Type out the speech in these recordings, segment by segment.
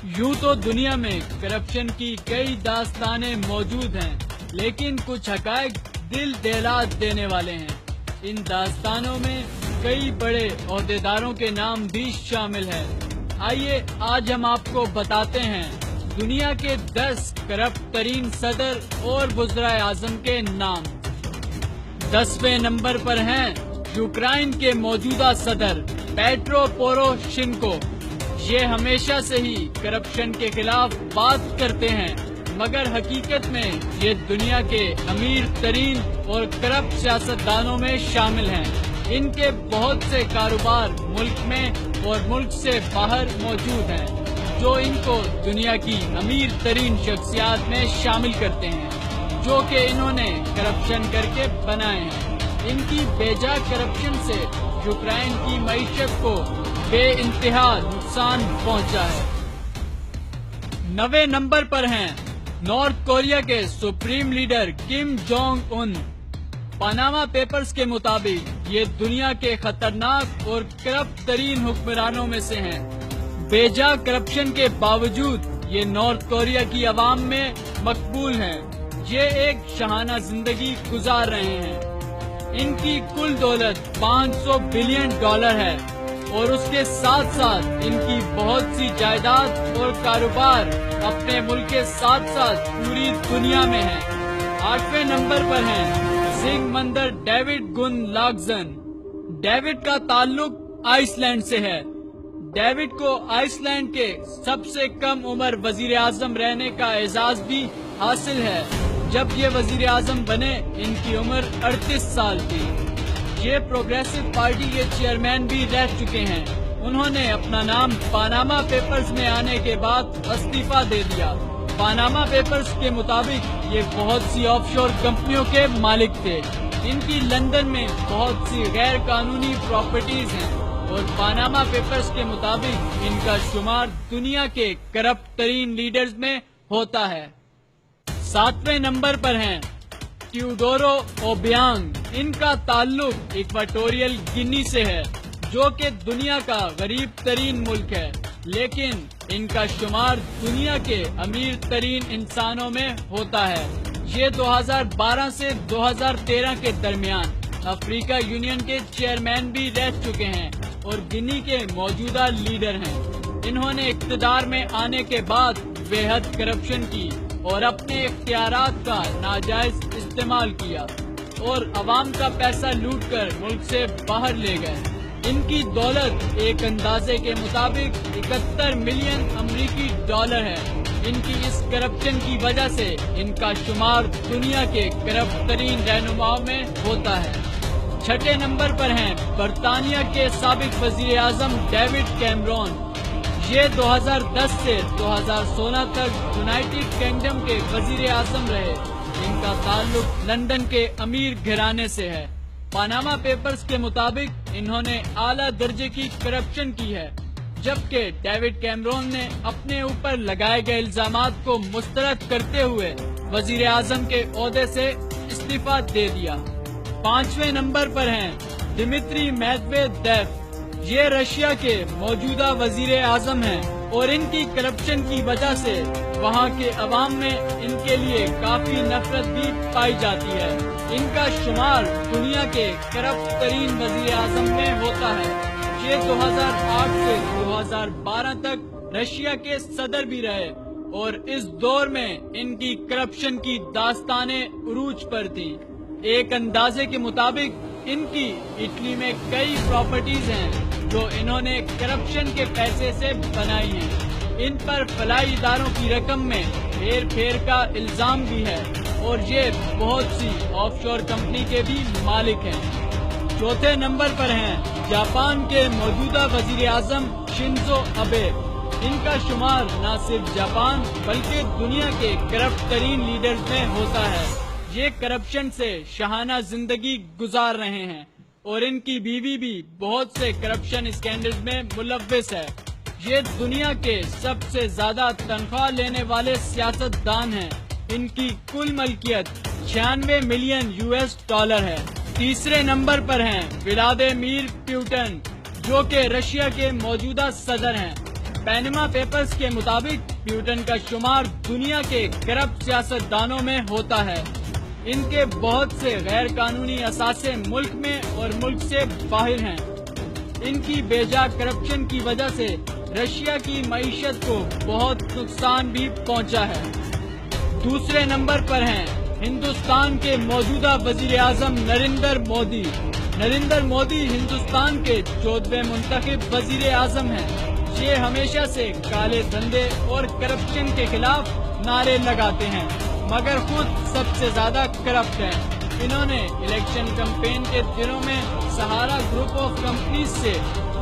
یوں تو دنیا میں کرپشن کی کئی داستانیں موجود ہیں، لیکن کچھ حقائق دل دہلا دینے والے ہیں۔ ان داستانوں میں کئی بڑے عہدیداروں کے نام بھی شامل ہیں۔ آئیے آج ہم آپ کو بتاتے ہیں دنیا کے 10 کرپٹ ترین صدر اور وزرائے اعظم کے نام۔ 10ویں نمبر پر ہیں یوکرائن کے موجودہ صدر پیٹرو پوروشینکو۔ یہ ہمیشہ سے ہی کرپشن کے خلاف بات کرتے ہیں، مگر حقیقت میں یہ دنیا کے امیر ترین اور کرپٹ سیاستدانوں میں شامل ہیں۔ ان کے بہت سے کاروبار ملک میں اور ملک سے باہر موجود ہیں، جو ان کو دنیا کی امیر ترین شخصیات میں شامل کرتے ہیں، جو کہ انہوں نے کرپشن کر کے بنائے ہیں۔ ان کی بیجا کرپشن سے یوکرائن کی معیشت کو بے انتہا نقصان پہنچا ہے۔ 9ویں نمبر پر ہیں نارتھ کوریا کے supreme leader Kim Jong Un. Panama papers کے مطابق یہ دنیا کے خطرناک اور کرپٹ ترین حکمرانوں میں سے ہیں۔ بیجا کرپشن کے باوجود یہ نارتھ کوریا کی عوام میں مقبول ہیں۔ یہ ایک شاہانہ زندگی گزار رہے ہیں۔ ان کی کل دولت $500 بلین ہے اور اس کے ساتھ ساتھ ان کی بہت سی جائیداد اور کاروبار اپنے ملک کے ساتھ ساتھ پوری دنیا میں ہیں۔ 8ویں نمبر پر ہیں سنگ مندر ڈیوڈ گن لاگزن۔ ڈیوڈ کا تعلق آئس لینڈ سے ہے۔ ڈیوڈ کو آئس لینڈ کے سب سے کم عمر وزیر اعظم رہنے کا اعزاز بھی حاصل ہے۔ جب یہ وزیر اعظم بنے ان کی عمر 38 سال تھی۔ یہ پروگریسو پارٹی کے چیئرمین بھی رہ چکے ہیں۔ انہوں نے اپنا نام پاناما پیپرز میں آنے کے بعد استعفیٰ دے دیا۔ پاناما پیپرز کے مطابق یہ بہت سی آف شور کمپنیوں کے مالک تھے۔ ان کی لندن میں بہت سی غیر قانونی پراپرٹیز ہیں اور پاناما پیپرز کے مطابق ان کا شمار دنیا کے کرپٹ ترین لیڈرز میں ہوتا ہے۔ 7ویں نمبر پر ہیں ٹیوڈورو اوبیانگ۔ ان کا تعلق ایکواٹوریل گینی سے ہے، جو کہ دنیا کا غریب ترین ملک ہے، لیکن ان کا شمار دنیا کے امیر ترین انسانوں میں ہوتا ہے۔ یہ 2012 سے 2013 کے درمیان افریقہ یونین کے چیئرمین بھی رہ چکے ہیں اور گینی کے موجودہ لیڈر ہیں۔ انہوں نے اقتدار میں آنے کے بعد بے حد کرپشن کی اور اپنے اختیارات کا ناجائز استعمال کیا اور عوام کا پیسہ لوٹ کر ملک سے باہر لے گئے۔ ان کی دولت ایک اندازے کے مطابق 71 ملین امریکی ڈالر ہے۔ ان کی اس کرپشن کی وجہ سے ان کا شمار دنیا کے کرپٹ ترین رہنماؤں میں ہوتا ہے۔ 6 نمبر پر ہیں برطانیہ کے سابق وزیر اعظم ڈیوڈ کیمرون۔ یہ 2010 سے 2016 تک یونائیٹڈ کنگڈم کے وزیر اعظم رہے۔ ان کا تعلق لندن کے امیر گھرانے سے ہے۔ پاناما پیپرز کے مطابق انہوں نے اعلیٰ درجے کی کرپشن کی ہے، جبکہ ڈیوڈ کیمرون نے اپنے اوپر لگائے گئے الزامات کو مسترد کرتے ہوئے وزیر اعظم کے عہدے سے استعفیٰ دے دیا۔ 5ویں نمبر پر ہیں ڈمیٹری میدویدیو۔ یہ رشیا کے موجودہ وزیر اعظم ہیں اور ان کی کرپشن کی وجہ سے وہاں کے عوام میں ان کے لیے کافی نفرت بھی پائی جاتی ہے۔ ان کا شمار دنیا کے کرپٹ ترین وزیر اعظم میں ہوتا ہے۔ یہ 2008 سے 2012 تک رشیا کے صدر بھی رہے اور اس دور میں ان کی کرپشن کی داستانیں عروج پر تھیں۔ ایک اندازے کے مطابق ان کی اٹلی میں کئی پراپرٹیز ہیں جو انہوں نے کرپشن کے پیسے سے بنائی ہیں۔ ان پر فلاحی اداروں کی رقم میں ہیر پھیر کا الزام بھی ہے اور یہ بہت سی آف شور کمپنی کے بھی مالک ہیں۔ 4 نمبر پر ہیں جاپان کے موجودہ وزیر اعظم شنزو ابے۔ ان کا شمار نہ صرف جاپان بلکہ دنیا کے کرپٹ ترین لیڈرز میں ہوتا ہے۔ یہ کرپشن سے شاہانہ زندگی گزار رہے ہیں اور ان کی بیوی بھی بہت سے کرپشن اسکینڈلز میں ملوث ہے۔ یہ دنیا کے سب سے زیادہ تنخواہ لینے والے سیاستدان ہیں۔ ان کی کل ملکیت $96 ملین ہے۔ 3 نمبر پر ہیں ولادیمیر پوٹن، جو کہ رشیا کے موجودہ صدر ہیں۔ پینما پیپرز کے مطابق پیوٹن کا شمار دنیا کے کرپٹ سیاستدانوں میں ہوتا ہے۔ ان کے بہت سے غیر قانونی اثاثے ملک میں اور ملک سے باہر ہیں۔ ان کی بے جا کرپشن کی وجہ سے رشیا کی معیشت کو بہت نقصان بھی پہنچا ہے۔ دوسرے نمبر پر ہیں ہندوستان کے موجودہ وزیر اعظم نریندر مودی۔ نریندر مودی ہندوستان کے 14ویں منتخب وزیر اعظم ہیں۔ یہ ہمیشہ سے کالے دھندے اور کرپشن کے خلاف نعرے لگاتے ہیں، مگر خود سب سے زیادہ کرپٹ ہیں۔ انہوں نے الیکشن کمپین کے دنوں میں سہارا گروپ آف کمپنیز سے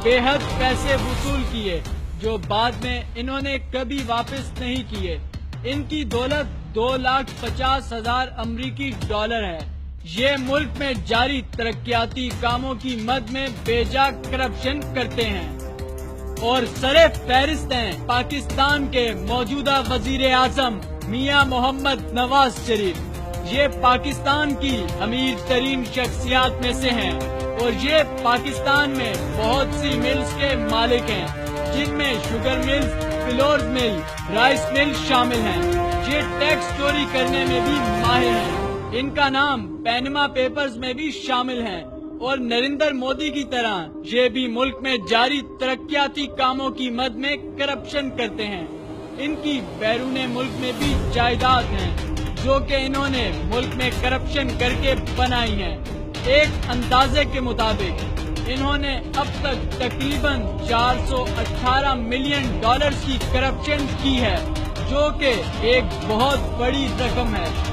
بے حد پیسے وصول کیے، جو بعد میں انہوں نے کبھی واپس نہیں کیے۔ ان کی دولت 2,50,000 امریکی ڈالر ہے۔ یہ ملک میں جاری ترقیاتی کاموں کی مد میں بے جا کرپشن کرتے ہیں۔ اور سر فہرست ہیں پاکستان کے موجودہ وزیر اعظم میاں محمد نواز شریف۔ یہ پاکستان کی امیر ترین شخصیات میں سے ہیں اور یہ پاکستان میں بہت سی ملز کے مالک ہیں، جن میں شوگر ملز، فلورز مل، رائس مل شامل ہیں۔ یہ ٹیکس چوری کرنے میں بھی ماہر ہیں۔ ان کا نام پینما پیپرز میں بھی شامل ہیں اور نریندر مودی کی طرح یہ بھی ملک میں جاری ترقیاتی کاموں کی مد میں کرپشن کرتے ہیں۔ ان کی بیرون ملک میں بھی جائیداد ہیں جو کہ انہوں نے ملک میں کرپشن کر کے بنائی ہیں۔ ایک اندازے کے مطابق انہوں نے اب تک تقریباً 418 ملین ڈالرز کی کرپشن کی ہے، جو کہ ایک بہت بڑی رقم ہے۔